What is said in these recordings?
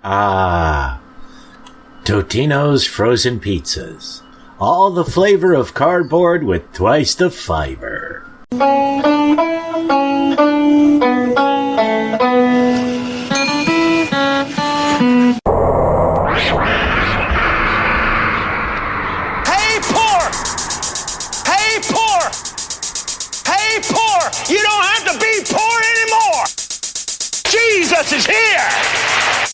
Ah, Totino's frozen pizzas. All the flavor of cardboard with twice the fiber. You don't have to be poor anymore. Jesus is here.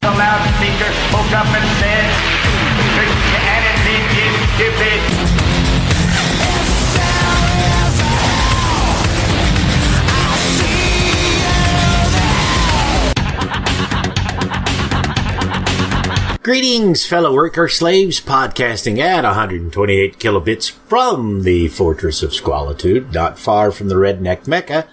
The loudspeaker spoke up and said, Christianity is stupid. Greetings, fellow worker slaves, podcasting at 128 kilobits from the Fortress of Squalitude, not far from the redneck Mecca.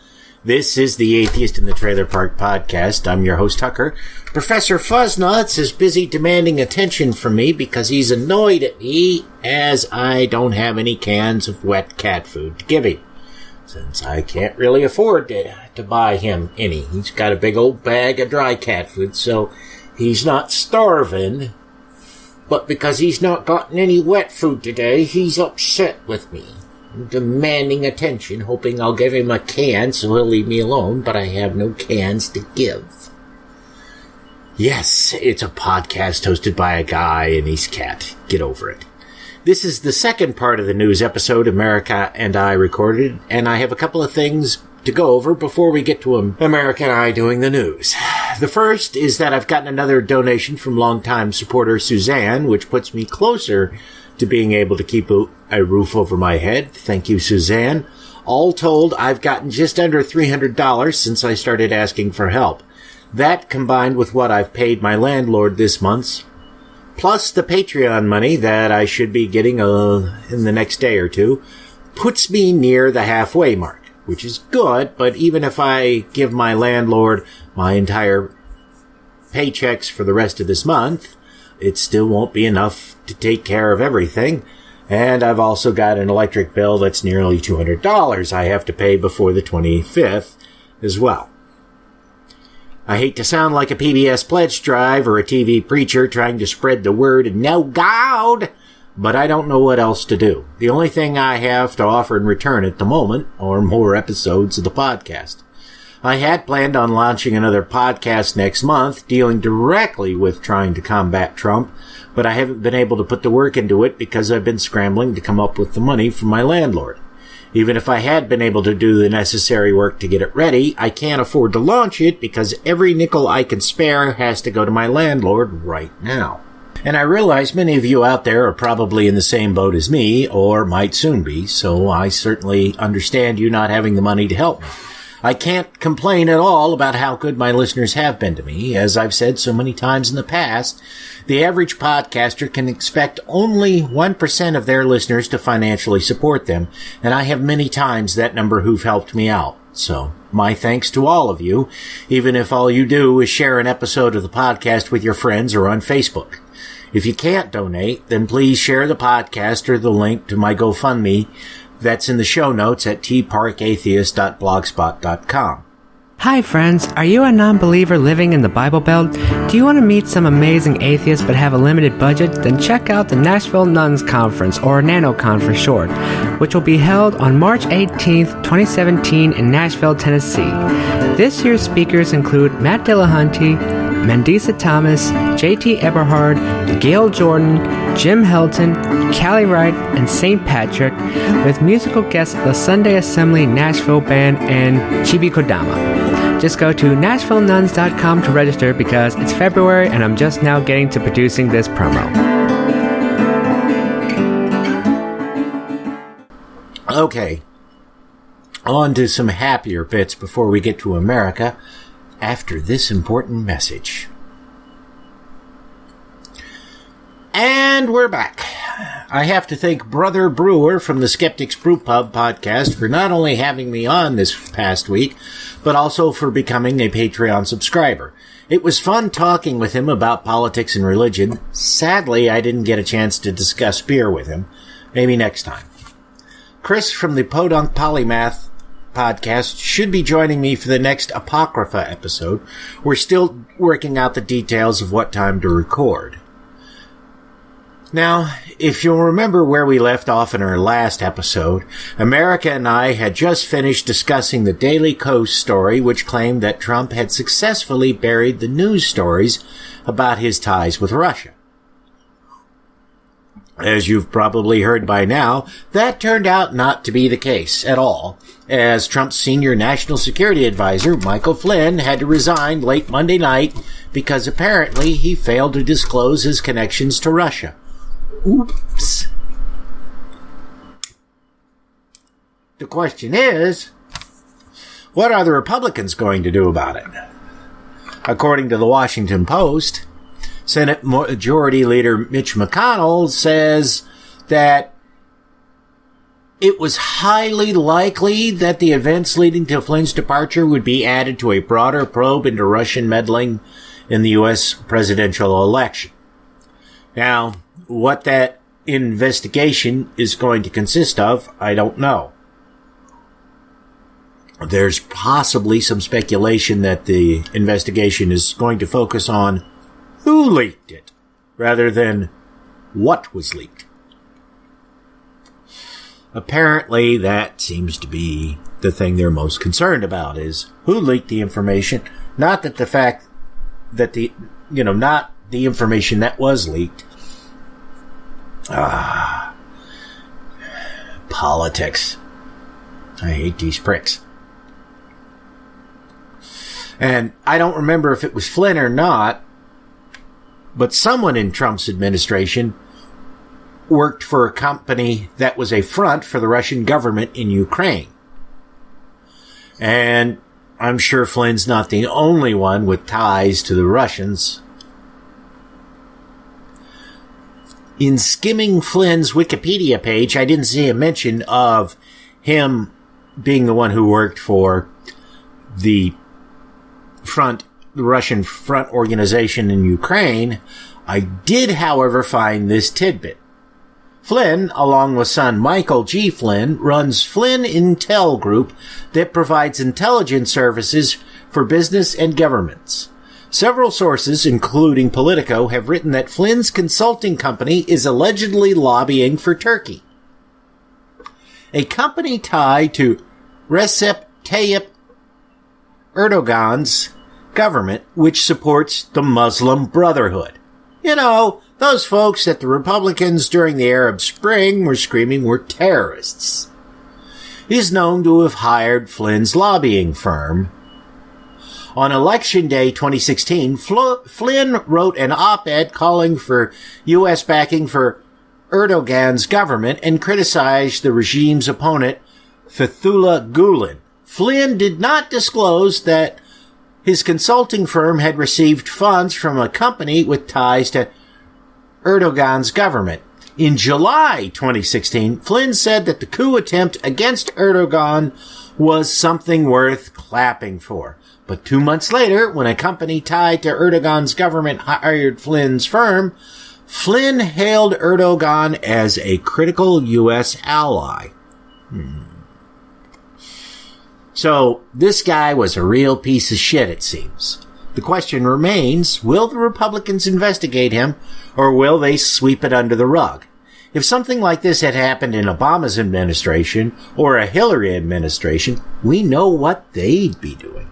This is the Atheist in the Trailer Park podcast. I'm your host, Tucker. Professor Fuzznuts is busy demanding attention from me because he's annoyed at me as I don't have any cans of wet cat food to give him, since I can't really afford to buy him any. He's got a big old bag of dry cat food, so he's not starving, but because he's not gotten any wet food today, he's upset with me, demanding attention, hoping I'll give him a can so he'll leave me alone, but I have no cans to give. Yes, it's a podcast hosted by a guy and his cat. Get over it. This is the second part of the news episode America and I recorded, and I have a couple of things to go over before we get to America and I doing the news. The first is that I've gotten another donation from longtime supporter Suzanne, which puts me closer to being able to keep a roof over my head. Thank you, Suzanne. All told, I've gotten just under $300 since I started asking for help. That, combined with what I've paid my landlord this month, plus the Patreon money that I should be getting in the next day or two, puts me near the halfway mark, which is good, but even if I give my landlord my entire paychecks for the rest of this month, it still won't be enough to take care of everything. And I've also got an electric bill that's nearly $200 I have to pay before the 25th as well. I hate to sound like a PBS pledge drive or a TV preacher trying to spread the word and know God, but I don't know what else to do. The only thing I have to offer in return at the moment are more episodes of the podcast. I had planned on launching another podcast next month dealing directly with trying to combat Trump, but I haven't been able to put the work into it because I've been scrambling to come up with the money from my landlord. Even if I had been able to do the necessary work to get it ready, I can't afford to launch it because every nickel I can spare has to go to my landlord right now. And I realize many of you out there are probably in the same boat as me, or might soon be, so I certainly understand you not having the money to help me. I can't complain at all about how good my listeners have been to me. As I've said so many times in the past, the average podcaster can expect only 1% of their listeners to financially support them, and I have many times that number who've helped me out. So, my thanks to all of you, even if all you do is share an episode of the podcast with your friends or on Facebook. If you can't donate, then please share the podcast or the link to my GoFundMe that's in the show notes at tparkatheist.blogspot.com. Hi friends, are you a non-believer living in the Bible Belt? Do you want to meet some amazing atheists but have a limited budget? Then check out the Nashville Nuns Conference, or NanoCon for short, which will be held on March 18th, 2017 in Nashville, Tennessee. This year's speakers include Matt Dillahunty, Mandisa Thomas, J.T. Eberhard, Gail Jordan, Jim Helton, Callie Wright, and St. Patrick, with musical guests the Sunday Assembly Nashville Band and Chibi Kodama. Just go to NashvilleNuns.com to register because it's February and I'm just now getting to producing this promo. Okay, on to some happier bits before we get to America after this important message. And we're back. I have to thank Brother Brewer from the Skeptics Brew Pub podcast for not only having me on this past week, but also for becoming a Patreon subscriber. It was fun talking with him about politics and religion. Sadly, I didn't get a chance to discuss beer with him. Maybe next time. Chris from the Podunk podcast should be joining me for the next Apocrypha episode. We're still working out the details of what time to record. Now, if you'll remember where we left off in our last episode, America and I had just finished discussing the Daily Kos story, which claimed that Trump had successfully buried the news stories about his ties with Russia. As you've probably heard by now, that turned out not to be the case at all, as Trump's senior national security advisor, Michael Flynn, had to resign late Monday night because apparently he failed to disclose his connections to Russia. Oops. The question is, what are the Republicans going to do about it? According to the Washington Post, Senate Majority Leader Mitch McConnell says that it was highly likely that the events leading to Flynn's departure would be added to a broader probe into Russian meddling in the U.S. presidential election. Now, what that investigation is going to consist of, I don't know. There's possibly some speculation that the investigation is going to focus on who leaked it, rather than what was leaked. Apparently, that seems to be the thing they're most concerned about, is who leaked the information, not that the fact that not the information that was leaked. Politics. I hate these pricks. And I don't remember if it was Flynn or not, but someone in Trump's administration worked for a company that was a front for the Russian government in Ukraine. And I'm sure Flynn's not the only one with ties to the Russians. In skimming Flynn's Wikipedia page, I didn't see a mention of him being the one who worked for the Russian front organization in Ukraine. I did, however, find this tidbit. Flynn, along with son Michael G. Flynn, runs Flynn Intel Group that provides intelligence services for business and governments. Several sources, including Politico, have written that Flynn's consulting company is allegedly lobbying for Turkey, a company tied to Recep Tayyip Erdogan's government, which supports the Muslim Brotherhood. You know, those folks that the Republicans during the Arab Spring were screaming were terrorists. He's known to have hired Flynn's lobbying firm. On Election Day 2016, Flynn wrote an op-ed calling for U.S. backing for Erdogan's government and criticized the regime's opponent, Fethullah Gulen. Flynn did not disclose that his consulting firm had received funds from a company with ties to Erdogan's government. In July 2016, Flynn said that the coup attempt against Erdogan was something worth clapping for. But 2 months later, when a company tied to Erdogan's government hired Flynn's firm, Flynn hailed Erdogan as a critical U.S. ally. So, this guy was a real piece of shit, it seems. The question remains, will the Republicans investigate him, or will they sweep it under the rug? If something like this had happened in Obama's administration, or a Hillary administration, we know what they'd be doing.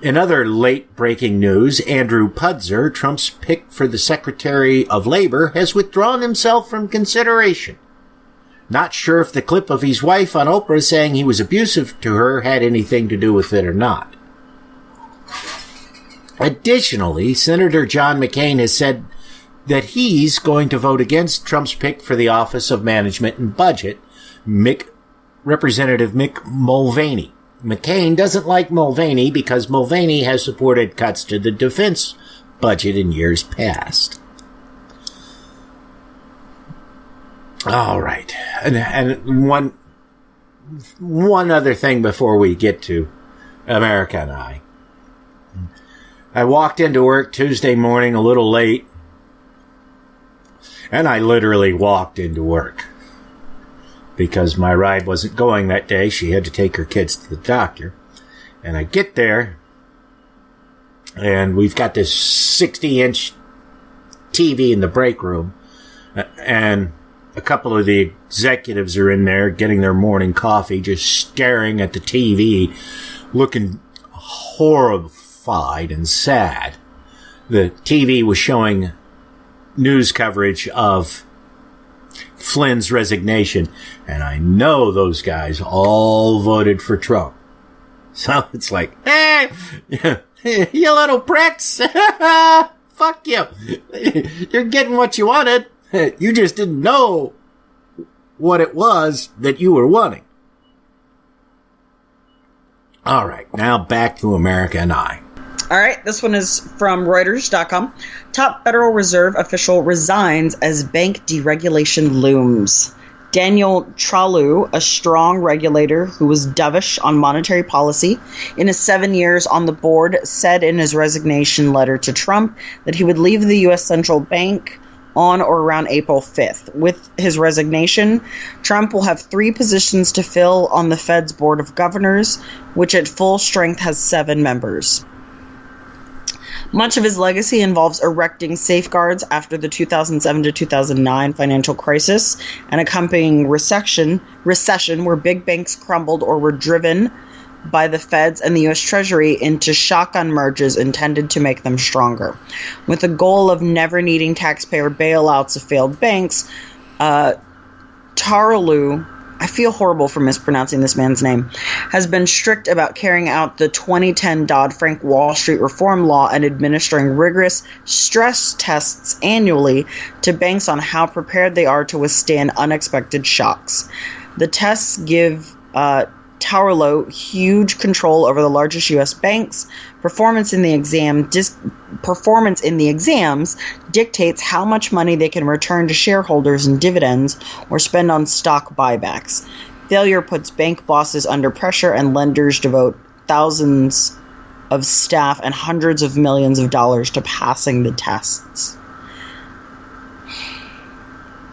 In other late-breaking news, Andrew Pudzer, Trump's pick for the Secretary of Labor, has withdrawn himself from consideration. Not sure if the clip of his wife on Oprah saying he was abusive to her had anything to do with it or not. Additionally, Senator John McCain has said that he's going to vote against Trump's pick for the Office of Management and Budget, Representative Mick Mulvaney. McCain doesn't like Mulvaney because Mulvaney has supported cuts to the defense budget in years past. All right. And one other thing before we get to America and I. I walked into work Tuesday morning a little late, and I literally walked into work. because my ride wasn't going that day. She had to take her kids to the doctor. And I get there, and we've got this 60-inch TV in the break room, and a couple of the executives are in there getting their morning coffee, just staring at the TV, looking horrified and sad. The TV was showing news coverage of Flynn's resignation, and I know those guys all voted for Trump. So it's like, hey, you little pricks. Fuck you. You're getting what you wanted. You just didn't know what it was that you were wanting. All right, now back to America and I. All right, this one is from Reuters.com. Top Federal Reserve official resigns as bank deregulation looms. Daniel Tralu, a strong regulator who was dovish on monetary policy in his 7 years on the board, said in his resignation letter to Trump that he would leave the U.S. Central Bank on or around April 5th. With his resignation, Trump will have 3 positions to fill on the Fed's Board of Governors, which at full strength has 7 members. Much of his legacy involves erecting safeguards after the 2007 to 2009 financial crisis and accompanying recession where big banks crumbled or were driven by the Feds and the U.S. Treasury into shotgun mergers intended to make them stronger. With the goal of never needing taxpayer bailouts of failed banks, Tarulu, I feel horrible for mispronouncing this man's name, has been strict about carrying out the 2010 Dodd-Frank Wall Street reform law and administering rigorous stress tests annually to banks on how prepared they are to withstand unexpected shocks. The tests give Tarullo huge control over the largest U.S. banks. Performance in the exams dictates how much money they can return to shareholders in dividends or spend on stock buybacks. Failure puts bank bosses under pressure, and lenders devote thousands of staff and hundreds of millions of dollars to passing the tests.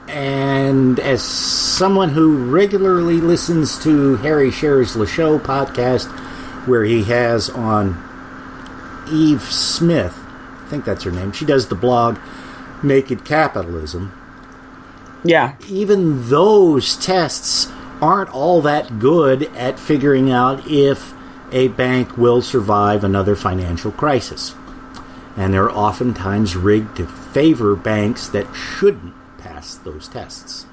And as someone who regularly listens to Harry Scherer's Le Show podcast, where he has on Eve Smith, I think that's her name, she does the blog Naked Capitalism. Yeah. Even those tests aren't all that good at figuring out if a bank will survive another financial crisis. And they're oftentimes rigged to favor banks that shouldn't pass those tests.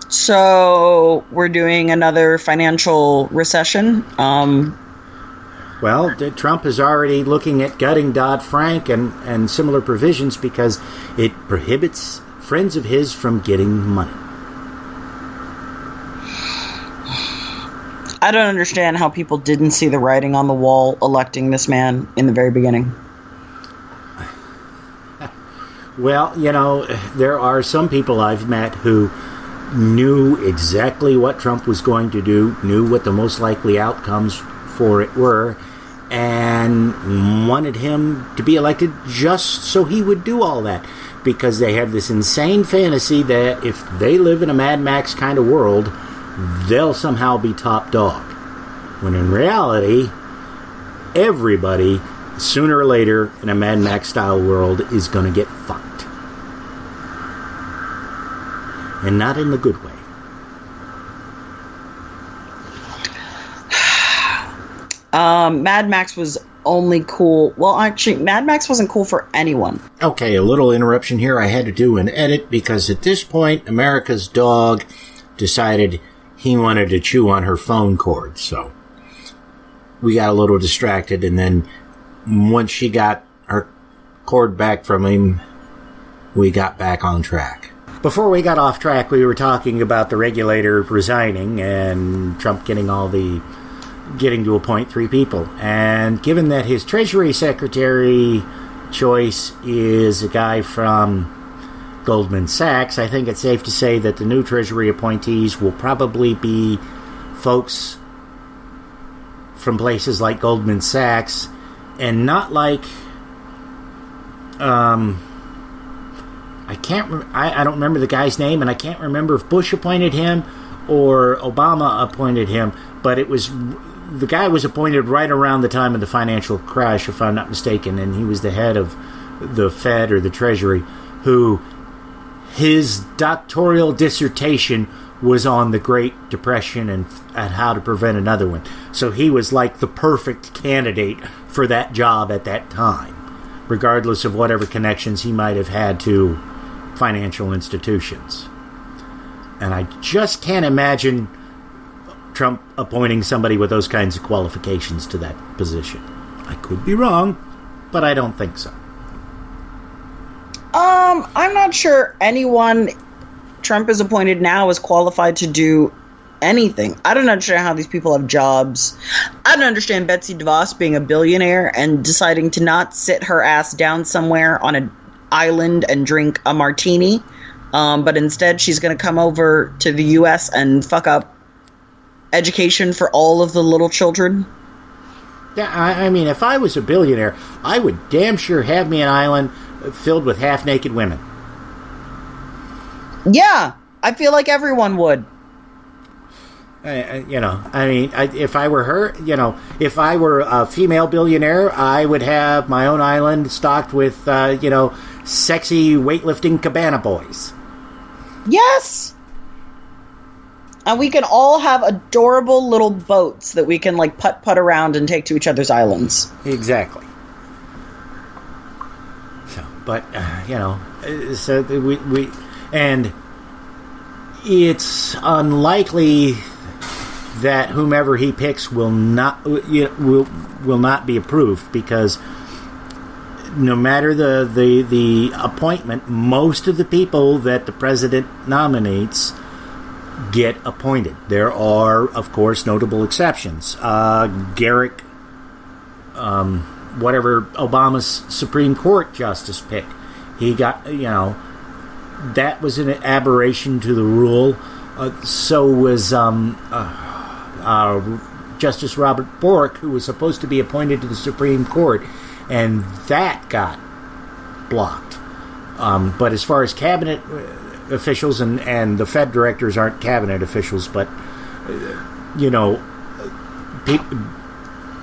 So we're doing another financial recession. Well, Trump is already looking at gutting Dodd-Frank and similar provisions because it prohibits friends of his from getting money. I don't understand how people didn't see the writing on the wall electing this man in the very beginning. Well, you know, there are some people I've met who knew exactly what Trump was going to do, knew what the most likely outcomes for it were, and wanted him to be elected just so he would do all that. Because they have this insane fantasy that if they live in a Mad Max kind of world, they'll somehow be top dog. When in reality, everybody, sooner or later, in a Mad Max style world, is going to get fucked. And not in the good way. Mad Max was only cool. Well, actually, Mad Max wasn't cool for anyone. Okay, a little interruption here. I had to do an edit because at this point, America's dog decided he wanted to chew on her phone cord. So we got a little distracted, and then once she got her cord back from him, we got back on track. Before we got off track, we were talking about the regulator resigning and Trump getting to appoint 3 people. And given that his Treasury Secretary choice is a guy from Goldman Sachs, I think it's safe to say that the new Treasury appointees will probably be folks from places like Goldman Sachs, and not like I don't remember the guy's name, and I can't remember if Bush appointed him or Obama appointed him, but the guy was appointed right around the time of the financial crash, if I'm not mistaken, and he was the head of the Fed or the Treasury, who his doctoral dissertation was on the Great Depression and how to prevent another one. So he was like the perfect candidate for that job at that time, regardless of whatever connections he might have had to financial institutions. And I just can't imagine Trump appointing somebody with those kinds of qualifications to that position. I could be wrong, but I don't think so. I'm not sure anyone Trump is appointed now is qualified to do anything. I don't understand how these people have jobs. I don't understand Betsy DeVos being a billionaire and deciding to not sit her ass down somewhere on an island and drink a martini, but instead she's going to come over to the U.S. and fuck up education for all of the little children. Yeah, I mean, if I was a billionaire, I would damn sure have me an island filled with half-naked women. Yeah, I feel like everyone would. If I were her, if I were a female billionaire, I would have my own island stocked with, sexy weightlifting cabana boys. Yes! And we can all have adorable little boats that we can, putt around and take to each other's islands. Exactly. So, but, so we and it's unlikely that whomever he picks will not be approved, because no matter the appointment, most of the people that the president nominates get appointed. There are, of course, notable exceptions. Garrick, whatever Obama's Supreme Court justice pick, he got, that was an aberration to the rule. So was Justice Robert Bork, who was supposed to be appointed to the Supreme Court, and that got blocked. But as far as cabinet officials, and the Fed directors aren't cabinet officials, but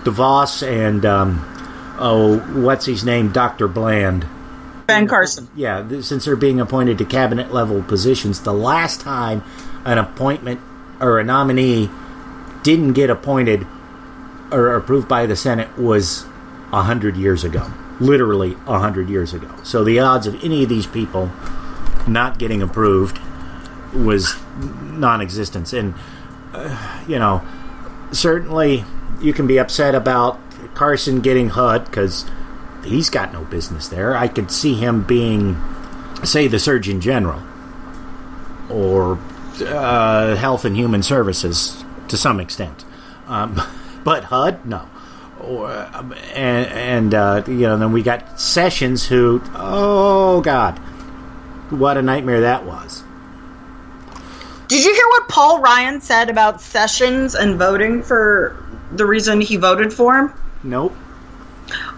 DeVos and what's his name, Dr. Bland, Ben Carson. Yeah, since they're being appointed to cabinet level positions, the last time an appointment or a nominee didn't get appointed or approved by the Senate was 100 years ago. Literally 100 years ago. So the odds of any of these people not getting approved was non-existent. And, certainly you can be upset about Carson getting HUD because he's got no business there. I could see him being, say, the Surgeon General or Health and Human Services to some extent. But HUD, no. Then we got Sessions, who, oh God, what a nightmare that was. Did you hear what Paul Ryan said about Sessions and voting for the reason he voted for him? Nope.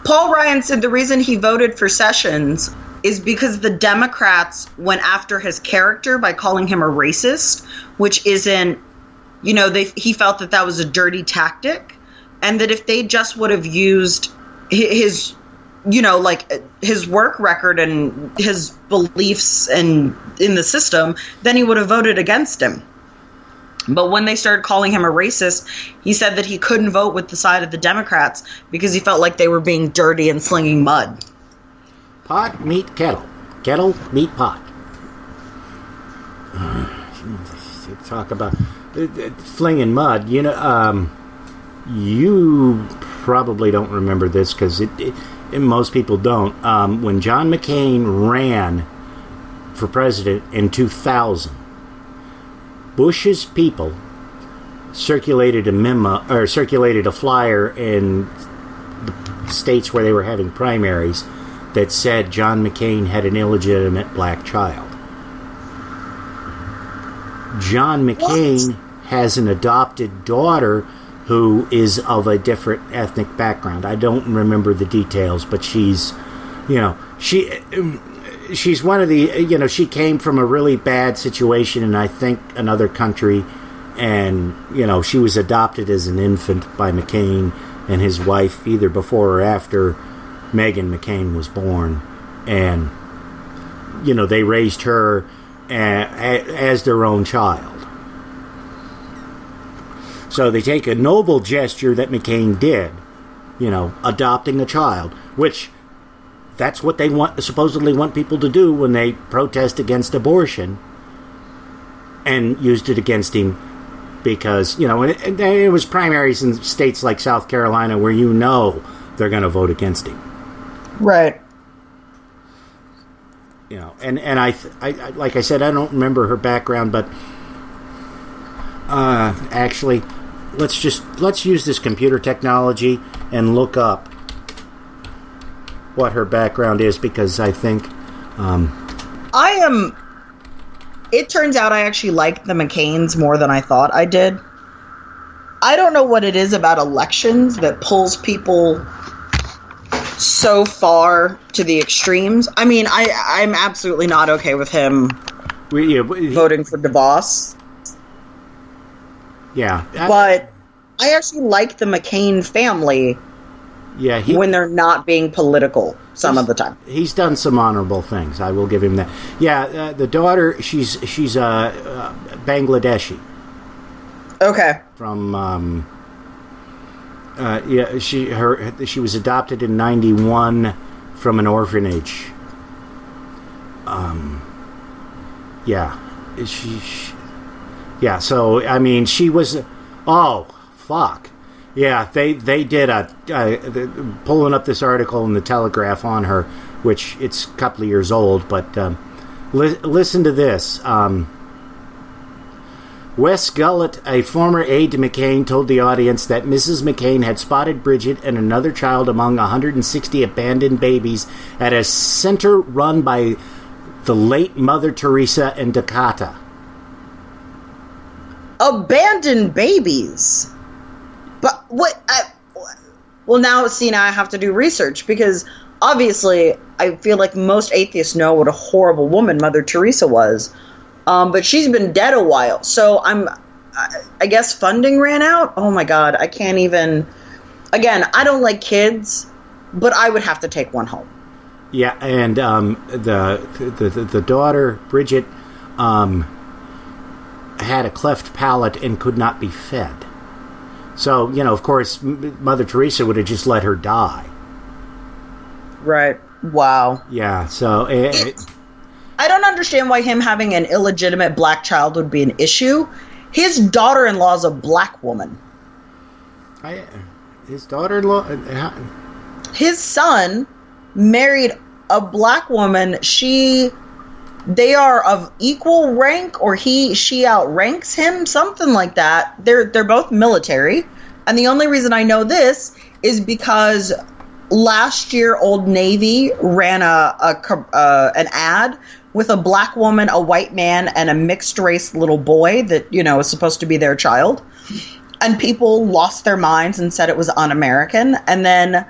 Paul Ryan said the reason he voted for Sessions is because the Democrats went after his character by calling him a racist, which isn't, he felt that was a dirty tactic. And that if they just would have used his, his work record and his beliefs and in the system, then he would have voted against him. But when they started calling him a racist, he said that he couldn't vote with the side of the Democrats because he felt like they were being dirty and slinging mud. Pot, meet, kettle. Kettle, meet, pot. Talk about flinging mud. You probably don't remember this because most people don't. When John McCain ran for president in 2000, Bush's people circulated a flyer in the states where they were having primaries that said John McCain had an illegitimate black child. John McCain has an adopted daughter who is of a different ethnic background. I don't remember the details, but she's, she's one of the, she came from a really bad situation in, I think, another country. And, she was adopted as an infant by McCain and his wife, either before or after Meghan McCain was born. And, they raised her as their own child. So they take a noble gesture that McCain did, adopting a child, which that's what they supposedly want people to do when they protest against abortion, and used it against him because, and it was primaries in states like South Carolina where they're going to vote against him. Right. And I like I said, I don't remember her background, but actually, let's use this computer technology and look up what her background is, because I think it turns out I actually like the McCains more than I thought I did. I don't know what it is about elections that pulls people so far to the extremes. I mean, I'm absolutely not okay with him voting for DeVos. Yeah. But I actually like the McCain family when they're not being political some of the time. He's done some honorable things. I will give him that. Yeah, the daughter, she's Bangladeshi. Okay. From she was adopted in 91 from an orphanage. So I mean, she was. Oh fuck. Yeah, they did pulling up this article in the Telegraph on her, which it's a couple of years old, but listen to this. Wes Gullett, a former aide to McCain, told the audience that Mrs. McCain had spotted Bridget and another child among 160 abandoned babies at a center run by the late Mother Teresa in Dhaka. Abandoned babies? But what? Well, now I have to do research, because obviously I feel like most atheists know what a horrible woman Mother Teresa was. But she's been dead a while, so I guess funding ran out. Oh my God, I can't even. Again, I don't like kids, but I would have to take one home. Yeah, and the daughter Bridget had a cleft palate and could not be fed. So, of course, Mother Teresa would have just let her die. Right. Wow. Yeah, so... I don't understand why him having an illegitimate black child would be an issue. His daughter-in-law is a black woman. His daughter-in-law... His son married a black woman. They are of equal rank, or she outranks him, something like that. They're both military, and the only reason I know this is because last year Old Navy ran an ad with a black woman, a white man, and a mixed race little boy that is supposed to be their child, and people lost their minds and said it was un-American. And then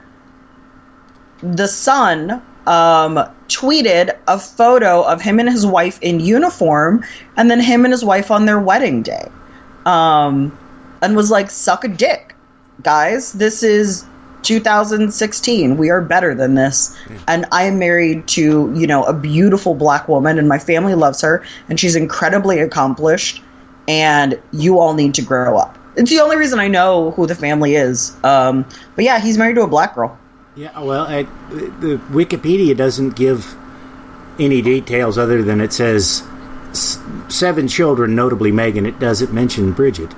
the son tweeted a photo of him and his wife in uniform, and then him and his wife on their wedding day, and was like, suck a dick, guys. This is 2016. We are better than this. And I am married to, a beautiful black woman, and my family loves her, and she's incredibly accomplished, and you all need to grow up. It's the only reason I know who the family is. But yeah, he's married to a black girl. Yeah, well, the Wikipedia doesn't give any details other than it says 7 children, notably Meghan. It doesn't mention Bridget.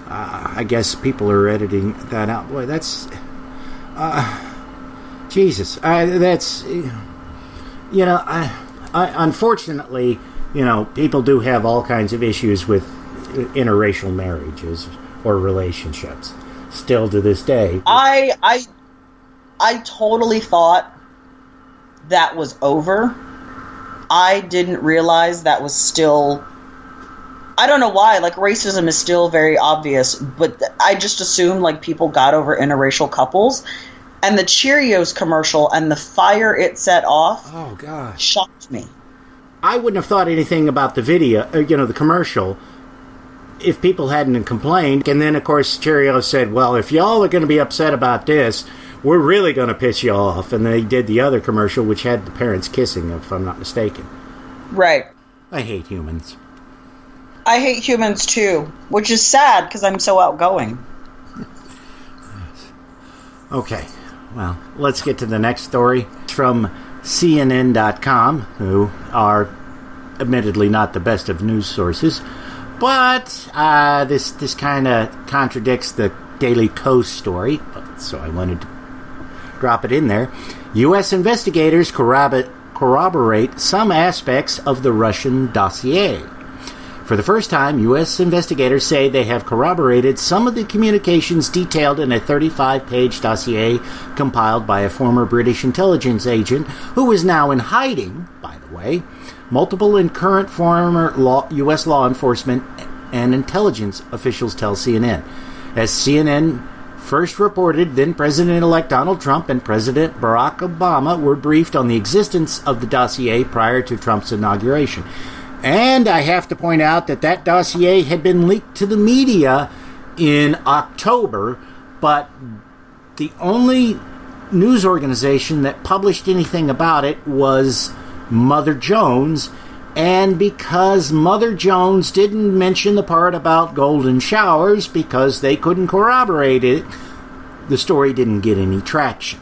I guess people are editing that out. Boy, that's... Jesus. That's... unfortunately, people do have all kinds of issues with interracial marriages or relationships still to this day. I totally thought that was over. I didn't realize that was still... I don't know why. Like, racism is still very obvious, but I just assumed, like, people got over interracial couples. And the Cheerios commercial and the fire it set off Oh, God. shocked me. I wouldn't have thought anything about the video, the commercial, if people hadn't complained. And then, of course, Cheerios said, well, if y'all are going to be upset about this, we're really going to piss you off. And they did the other commercial, which had the parents kissing, if I'm not mistaken. Right. I hate humans. I hate humans, too, which is sad because I'm so outgoing. Okay, well, let's get to the next story. It's from CNN.com, who are admittedly not the best of news sources, but this kind of contradicts the Daily Kos story, so I wanted to drop it in there. U.S. investigators corroborate some aspects of the Russian dossier. For the first time, U.S. investigators say they have corroborated some of the communications detailed in a 35-page dossier compiled by a former British intelligence agent who is now in hiding, by the way. Multiple and current former U.S. law enforcement and intelligence officials tell CNN. As CNN first reported, then President-elect Donald Trump and President Barack Obama were briefed on the existence of the dossier prior to Trump's inauguration. And I have to point out that dossier had been leaked to the media in October, but the only news organization that published anything about it was Mother Jones. And because Mother Jones didn't mention the part about golden showers because they couldn't corroborate it, the story didn't get any traction.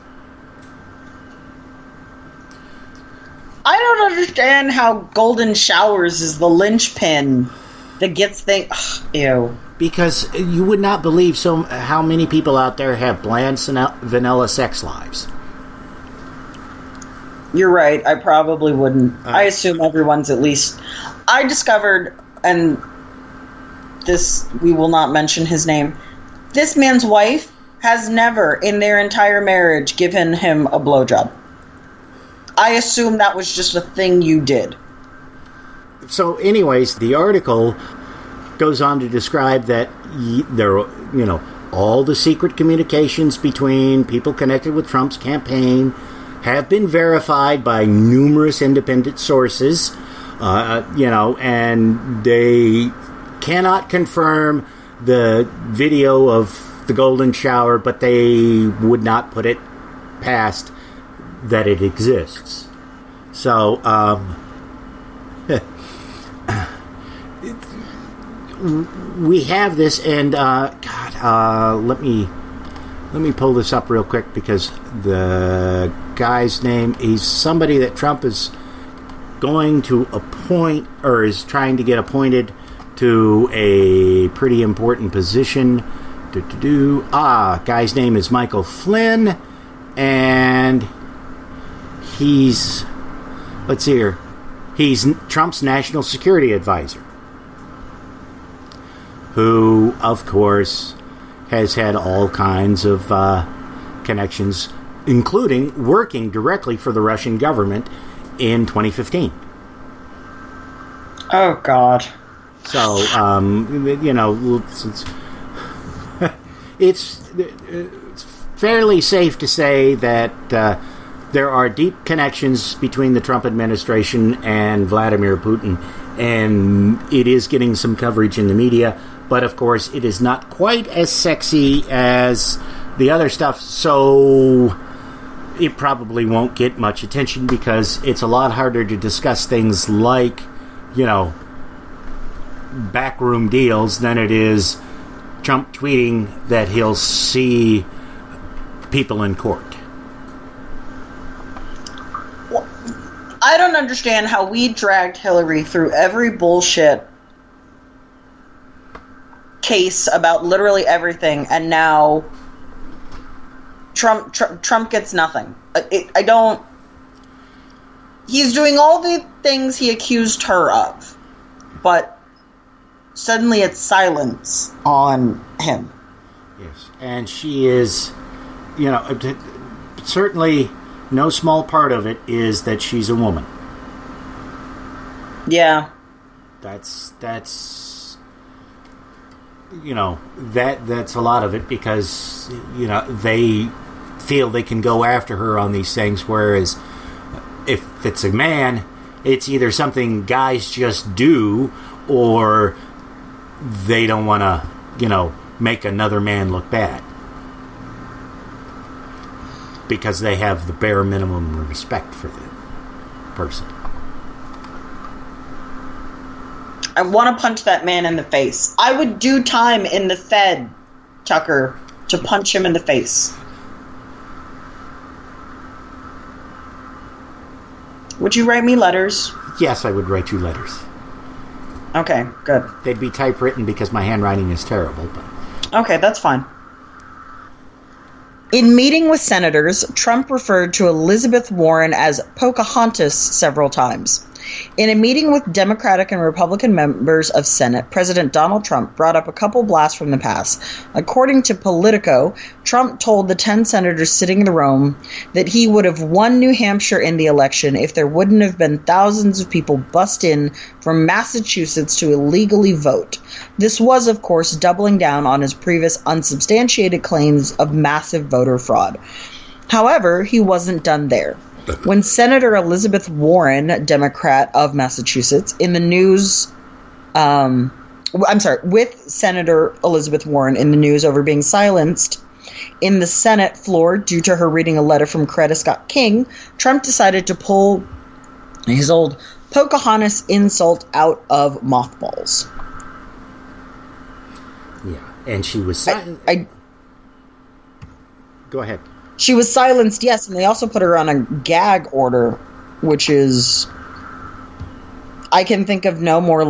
I don't understand how golden showers is the linchpin that gets things. Ew. Because you would not believe how many people out there have bland vanilla sex lives. You're right. I probably wouldn't. I assume everyone's at least. I discovered, and this, we will not mention his name, this man's wife has never in their entire marriage given him a blowjob. I assume that was just a thing you did. So anyways, the article goes on to describe that there, all the secret communications between people connected with Trump's campaign have been verified by numerous independent sources, and they cannot confirm the video of the golden shower, but they would not put it past that it exists. So, we have this, and let me pull this up real quick because the guy's name, he's somebody that Trump is going to appoint, or is trying to get appointed to a pretty important position. Guy's name is Michael Flynn, and he's Trump's national security advisor, who, of course, has had all kinds of connections, including working directly for the Russian government in 2015. Oh, God. So, it's fairly safe to say that there are deep connections between the Trump administration and Vladimir Putin, and it is getting some coverage in the media, but of course it is not quite as sexy as the other stuff, so it probably won't get much attention because it's a lot harder to discuss things like, backroom deals than it is Trump tweeting that he'll see people in court. I don't understand how we dragged Hillary through every bullshit case about literally everything, and now Trump gets nothing. I don't. He's doing all the things he accused her of, but suddenly it's silence on him. Yes, and she is, certainly no small part of it is that she's a woman. Yeah. That's that's a lot of it because, they feel they can go after her on these things, whereas if it's a man, it's either something guys just do, or they don't want to, make another man look bad. Because they have the bare minimum respect for the person. I want to punch that man in the face. I would do time in the Fed, Tucker, to punch him in the face. Would you write me letters? Yes, I would write you letters. Okay, good. They'd be typewritten because my handwriting is terrible. But okay, that's fine. In meeting with senators, Trump referred to Elizabeth Warren as Pocahontas several times. In a meeting with Democratic and Republican members of Senate, President Donald Trump brought up a couple blasts from the past. According to Politico, Trump told the 10 senators sitting in the room that he would have won New Hampshire in the election if there wouldn't have been thousands of people bussed in from Massachusetts to illegally vote. This was, of course, doubling down on his previous unsubstantiated claims of massive voter fraud. However, he wasn't done there. When Senator Elizabeth Warren, Democrat of Massachusetts, with Senator Elizabeth Warren in the news over being silenced in the Senate floor due to her reading a letter from Coretta Scott King, Trump decided to pull his old Pocahontas insult out of mothballs. Yeah, and she was... Go ahead. She was silenced, yes, and they also put her on a gag order, which is... I can think of no more,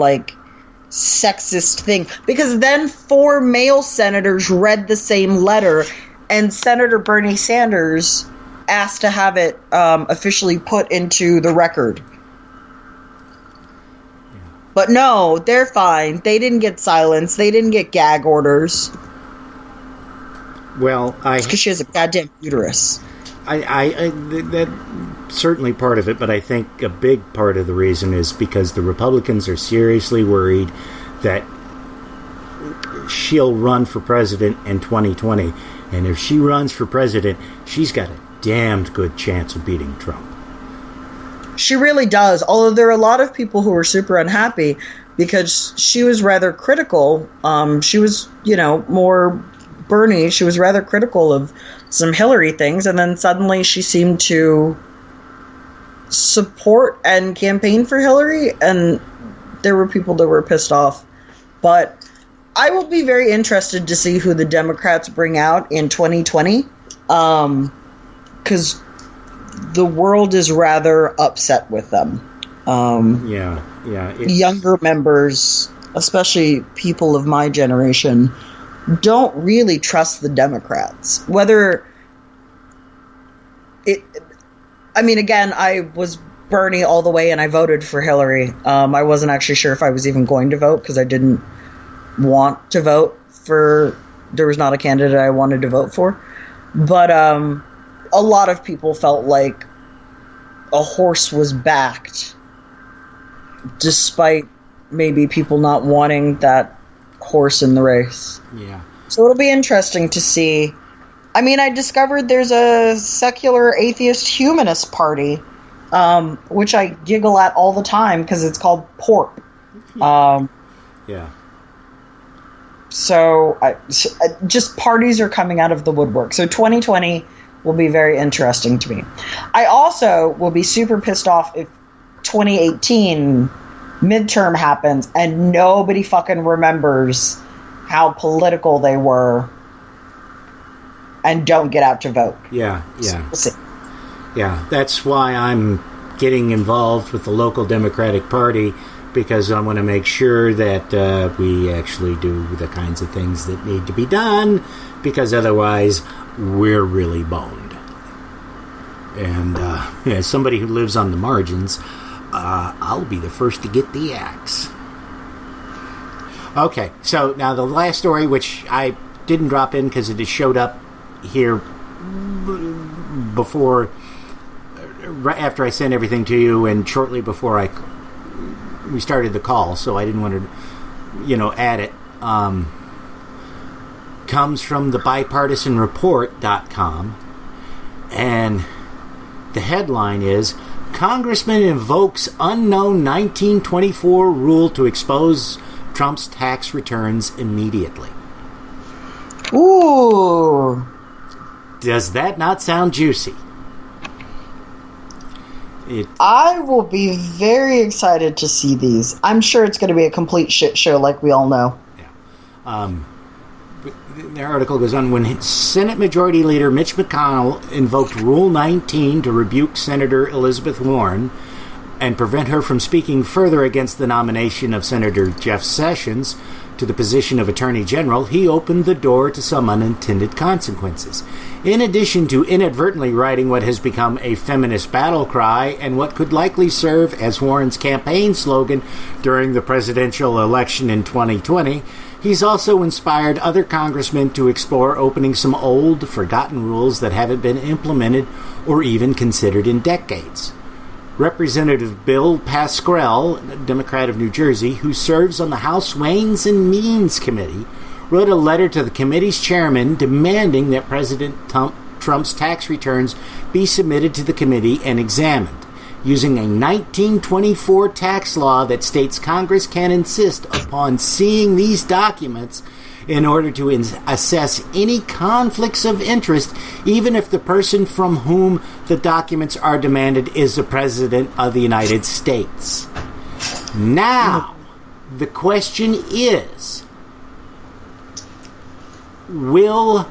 sexist thing. Because then 4 male senators read the same letter, and Senator Bernie Sanders asked to have it officially put into the record. Yeah. But no, they're fine. They didn't get silenced. They didn't get gag orders. Well, because she has a goddamn uterus. That certainly part of it, but I think a big part of the reason is because the Republicans are seriously worried that she'll run for president in 2020, and if she runs for president, she's got a damned good chance of beating Trump. She really does, although there are a lot of people who are super unhappy because she was rather critical. She was, more... Bernie, she was rather critical of some Hillary things, and then suddenly she seemed to support and campaign for Hillary, and there were people that were pissed off. But I will be very interested to see who the Democrats bring out in 2020, because the world is rather upset with them. Younger members, especially people of my generation, don't really trust the Democrats. Again, I was Bernie all the way and I voted for Hillary. I wasn't actually sure if I was even going to vote because I didn't want to vote for, there was not a candidate I wanted to vote for. But a lot of people felt like a horse was backed, despite maybe people not wanting that horse in the race. Yeah. So it'll be interesting to see. I discovered there's a secular atheist humanist party, which I giggle at all the time because it's called PORP. Yeah. So just parties are coming out of the woodwork. So 2020 will be very interesting to me. I also will be super pissed off if 2018 midterm happens and nobody fucking remembers how political they were and don't get out to vote. Yeah. So we'll see. Yeah, that's why I'm getting involved with the local Democratic Party, because I want to make sure that we actually do the kinds of things that need to be done, because otherwise we're really boned. And as somebody who lives on the margins, I'll be the first to get the axe. Okay, so now the last story, which I didn't drop in because it just showed up here before, right after I sent everything to you, and shortly before we started the call, so I didn't want to, add it. Comes from the bipartisanreport.com, And the headline is, Congressman invokes unknown 1924 rule to expose Trump's tax returns immediately. Ooh. Does that not sound juicy? I will be very excited to see these. I'm sure it's going to be a complete shit show like we all know. Yeah. The article goes on, when Senate Majority Leader Mitch McConnell invoked Rule 19 to rebuke Senator Elizabeth Warren and prevent her from speaking further against the nomination of Senator Jeff Sessions to the position of Attorney General, he opened the door to some unintended consequences. In addition to inadvertently writing what has become a feminist battle cry and what could likely serve as Warren's campaign slogan during the presidential election in 2020, he's also inspired other congressmen to explore opening some old, forgotten rules that haven't been implemented or even considered in decades. Representative Bill Pascrell, Democrat of New Jersey, who serves on the House Ways and Means Committee, wrote a letter to the committee's chairman demanding that President Trump's tax returns be submitted to the committee and examined, using a 1924 tax law that states Congress can insist upon seeing these documents in order to assess any conflicts of interest, even if the person from whom the documents are demanded is the President of the United States. Now, the question is, will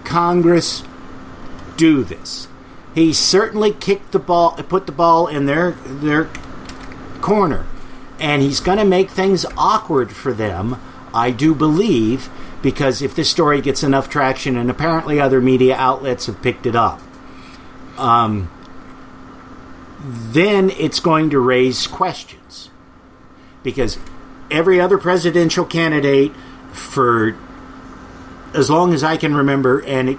Congress do this? He certainly put the ball in their corner, and he's going to make things awkward for them, I do believe, because if this story gets enough traction, and apparently other media outlets have picked it up, then it's going to raise questions. Because every other presidential candidate for as long as I can remember, and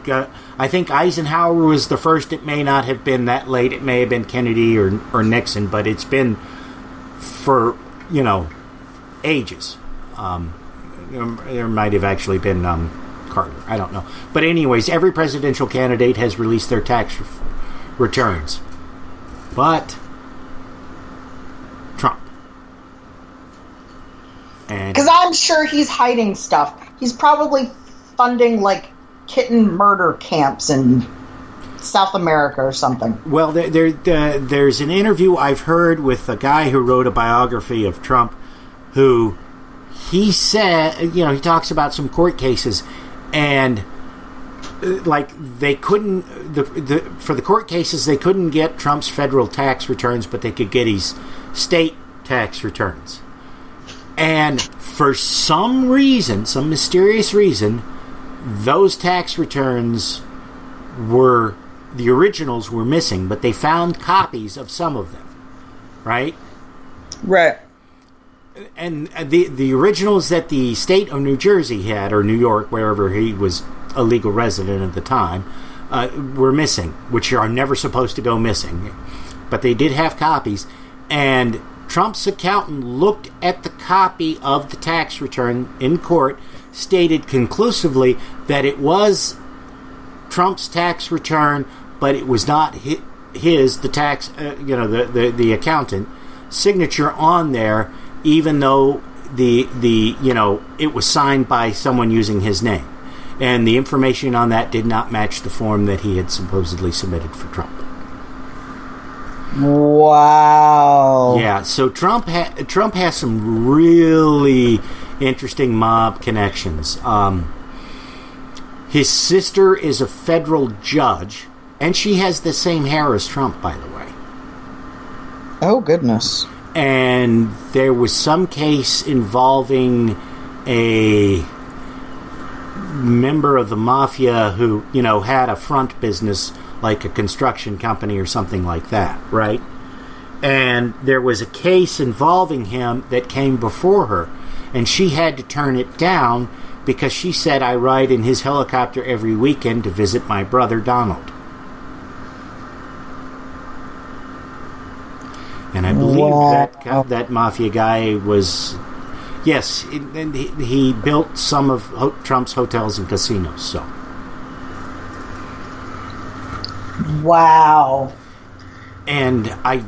I think Eisenhower was the first. It may not have been that late. It may have been Kennedy or Nixon, but it's been for, ages. There might have actually been Carter. I don't know. But anyways, every presidential candidate has released their tax returns. But Trump. Because I'm sure he's hiding stuff. He's probably funding, kitten murder camps in South America or something. Well, there's an interview I've heard with a guy who wrote a biography of Trump, who he said, he talks about some court cases, and they couldn't, for the court cases, they couldn't get Trump's federal tax returns, but they could get his state tax returns. And for some reason, some mysterious reason, those tax returns the originals were missing, but they found copies of some of them, right? Right. And the originals that the state of New Jersey had, or New York, wherever he was a legal resident at the time, were missing, which are never supposed to go missing. But they did have copies, and Trump's accountant looked at the copy of the tax return in court, stated conclusively that it was Trump's tax return, but it was not the accountant signature on there, even though it was signed by someone using his name, and the information on that did not match the form that he had supposedly submitted for Trump. Wow. Yeah, so Trump has some really interesting mob connections. His sister is a federal judge, and she has the same hair as Trump, by the way. Oh, goodness. And there was some case involving a member of the mafia who, had a front business, like a construction company or something like that, right? And there was a case involving him that came before her, and she had to turn it down because she said, I ride in his helicopter every weekend to visit my brother Donald. And I believe that mafia guy was, yes, he built some of Trump's hotels and casinos, so. Wow. And I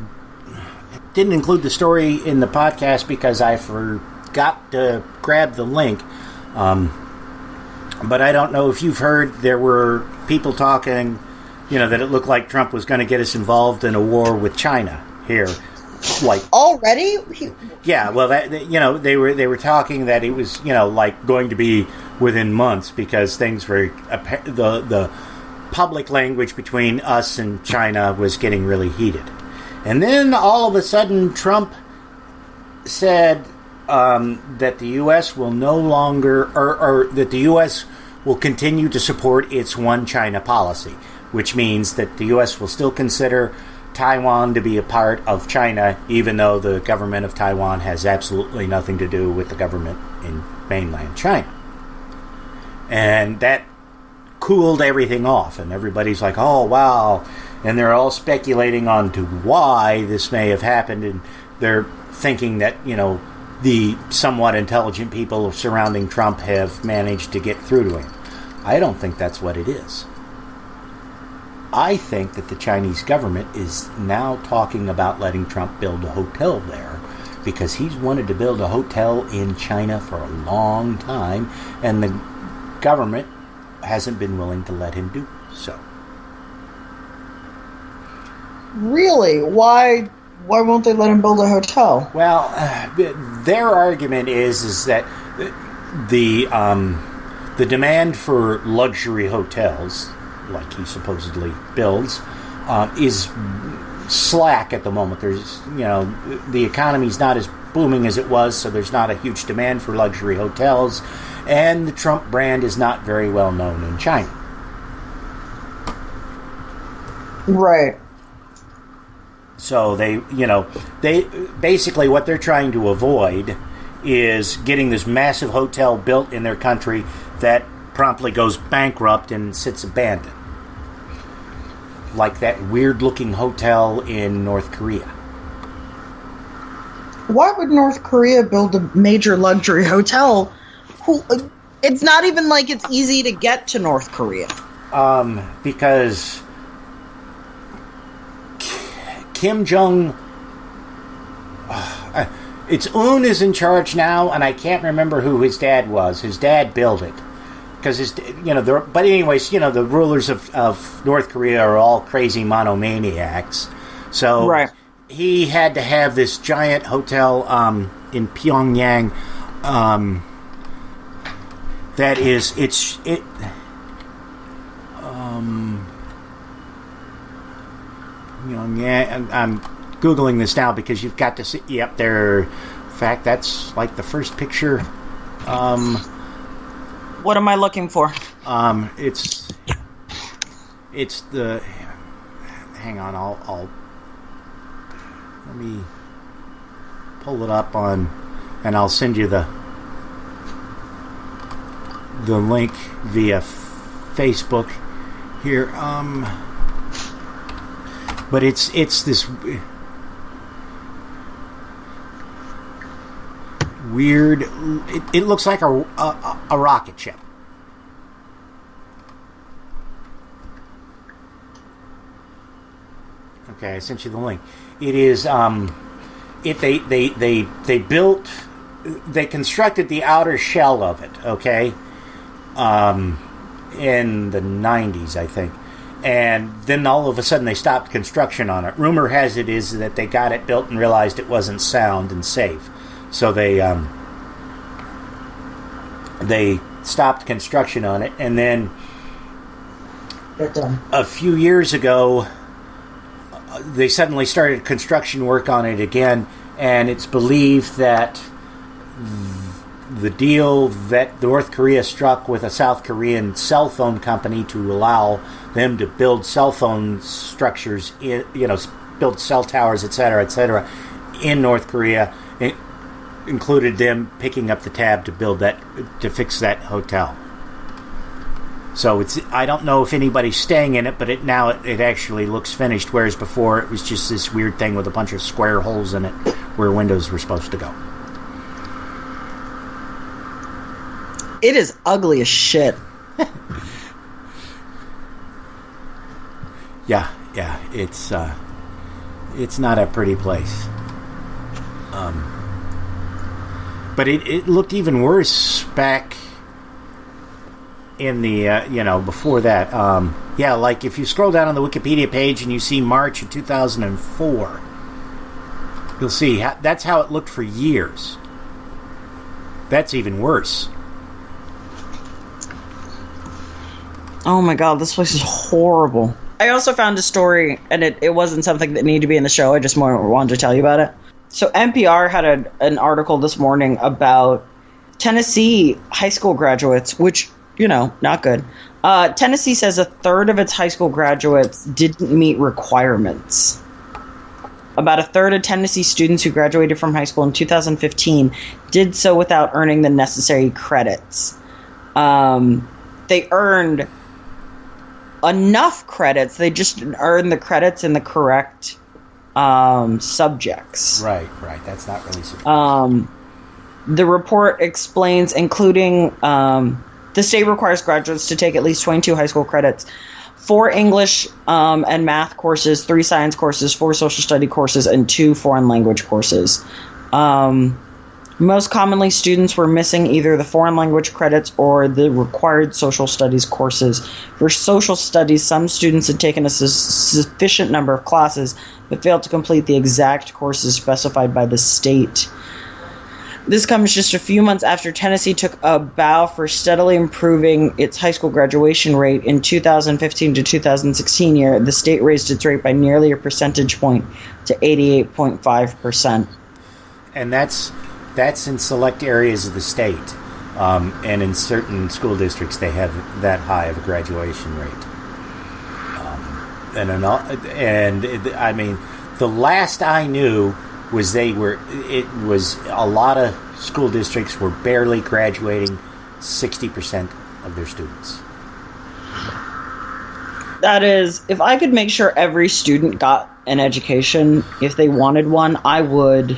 didn't include the story in the podcast because I forgot to grab the link. But I don't know if you've heard, there were people talking, that it looked like Trump was going to get us involved in a war with China here. Like already? Yeah, well, they were talking that it was, like going to be within months because things were, the public language between us and China was getting really heated. And then all of a sudden Trump said that the U.S. will no longer, or that the U.S. will continue to support its one China policy, which means that the U.S. will still consider Taiwan to be a part of China, even though the government of Taiwan has absolutely nothing to do with the government in mainland China. And that cooled everything off, and everybody's like, oh, wow. And they're all speculating on to why this may have happened, and they're thinking that, the somewhat intelligent people surrounding Trump have managed to get through to him. I don't think that's what it is. I think that the Chinese government is now talking about letting Trump build a hotel there because he's wanted to build a hotel in China for a long time, and the government hasn't been willing to let him do so. Really? Why won't they let him build a hotel? Well, their argument is that the demand for luxury hotels, like he supposedly builds, is slack at the moment. There's, the economy's not as booming as it was, so there's not a huge demand for luxury hotels, and the Trump brand is not very well known in China. Right. So they basically what they're trying to avoid is getting this massive hotel built in their country that promptly goes bankrupt and sits abandoned. Like that weird-looking hotel in North Korea. Why would North Korea build a major luxury hotel? It's not even like it's easy to get to North Korea. Because Kim Jong... It's Un is in charge now, and I can't remember who his dad was. His dad built it. Because but anyways, the rulers of North Korea are all crazy monomaniacs. So right. He had to have this giant hotel in Pyongyang. Pyongyang. I'm Googling this now because you've got to see. Yep, there. In fact, that's like the first picture. What am I looking for? It's the. Hang on, I'll let me pull it up and I'll send you the link via Facebook here. But it's this weird. It looks like a rocket ship. Okay, I sent you the link. It is they constructed the outer shell of it, okay? In the 90s, I think. And then all of a sudden they stopped construction on it. Rumor has it is that they got it built and realized it wasn't sound and safe. So they stopped construction on it, and then a few years ago they suddenly started construction work on it again, and it's believed that the deal that North Korea struck with a South Korean cell phone company to allow them to build cell phone structures, build cell towers, etc., in North Korea, included them picking up the tab to fix that hotel. So I don't know if anybody's staying in it, but it actually looks finished, whereas before it was just this weird thing with a bunch of square holes in it where windows were supposed to go. It is ugly as shit. Yeah, it's not a pretty place. But it looked even worse back in the, before that. Like if you scroll down on the Wikipedia page and you see March of 2004, you'll see that's how it looked for years. That's even worse. Oh my God, this place is horrible. I also found a story, and it wasn't something that needed to be in the show. I just wanted to tell you about it. So NPR had an article this morning about Tennessee high school graduates, which, not good. Tennessee says a third of its high school graduates didn't meet requirements. About a third of Tennessee students who graduated from high school in 2015 did so without earning the necessary credits. They earned enough credits. They just earned the credits in the correct subjects. Right. That's not really surprising. The report explains, including the state requires graduates to take at least 22 high school credits, 4 English and math courses, 3 science courses, 4 social study courses, and 2 foreign language courses. Most commonly, students were missing either the foreign language credits or the required social studies courses. For social studies, some students had taken a sufficient number of classes but failed to complete the exact courses specified by the state. This comes just a few months after Tennessee took a bow for steadily improving its high school graduation rate. In 2015 to 2016 year, the state raised its rate by nearly a percentage point to 88.5%. And that's in select areas of the state. And in certain school districts, they have that high of a graduation rate. The last I knew was a lot of school districts were barely graduating 60% of their students. That is, if I could make sure every student got an education, if they wanted one, I would.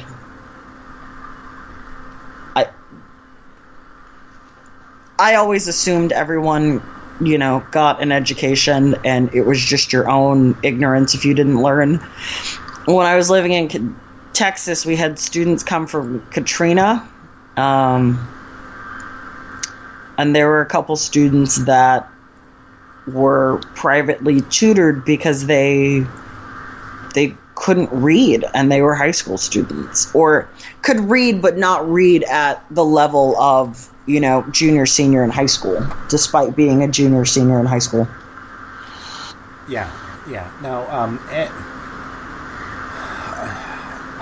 I always assumed everyone, got an education and it was just your own ignorance if you didn't learn. When I was living in Texas, we had students come from Katrina, and there were a couple students that were privately tutored because they couldn't read, and they were high school students, or could read but not read at the level of junior, senior in high school, despite being a junior, senior in high school. Yeah. Now,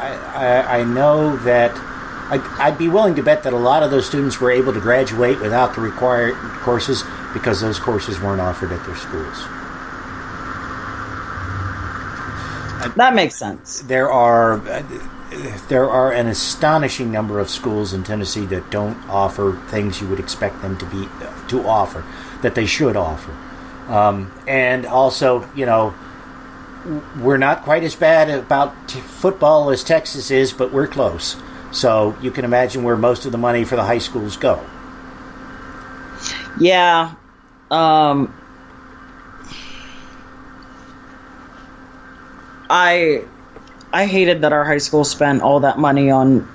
I know that I'd be willing to bet that a lot of those students were able to graduate without the required courses because those courses weren't offered at their schools. That makes sense. There are an astonishing number of schools in Tennessee that don't offer things you would expect them to offer, that they should offer. And also, we're not quite as bad about football as Texas is, but we're close. So you can imagine where most of the money for the high schools go. Yeah. I hated that our high school spent all that money on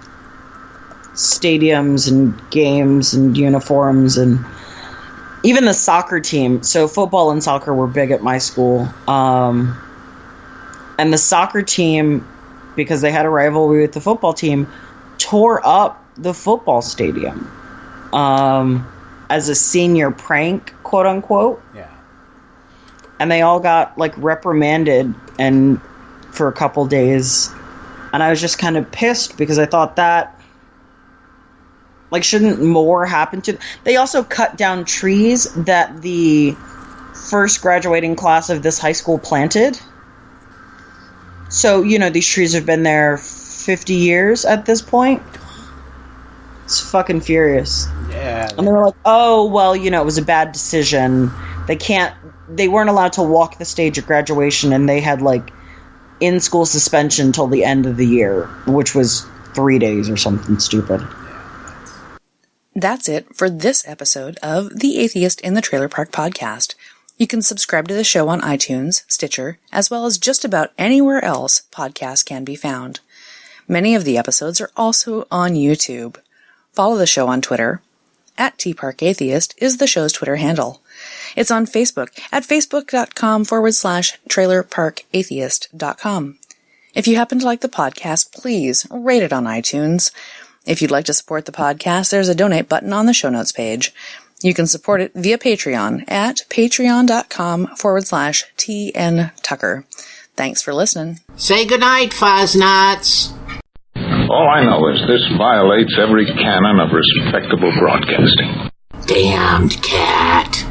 stadiums and games and uniforms and even the soccer team. So football and soccer were big at my school. And the soccer team, because they had a rivalry with the football team, tore up the football stadium as a senior prank, quote unquote. Yeah. And they all got reprimanded and for a couple days. And I was just kind of pissed because I thought that shouldn't more happen to. They also cut down trees that the first graduating class of this high school planted. So, these trees have been there 50 years at this point. It's fucking furious. Yeah. And they were like, oh, well, it was a bad decision. They weren't allowed to walk the stage at graduation, and they had, in-school suspension till the end of the year, which was 3 days or something stupid. That's it for this episode of the Atheist in the Trailer Park podcast. You can subscribe to the show on iTunes, Stitcher, as well as just about anywhere else podcasts can be found. Many of the episodes are also on YouTube. Follow the show on Twitter. @TParkAtheist is the show's Twitter handle. It's on Facebook at facebook.com/trailerparkatheist.com. If you happen to like the podcast, please rate it on iTunes. If you'd like to support the podcast, there's a donate button on the show notes page. You can support it via Patreon at patreon.com/TNTucker. Thanks for listening. Say goodnight, Fosnots. All I know is this violates every canon of respectable broadcasting. Damned cat.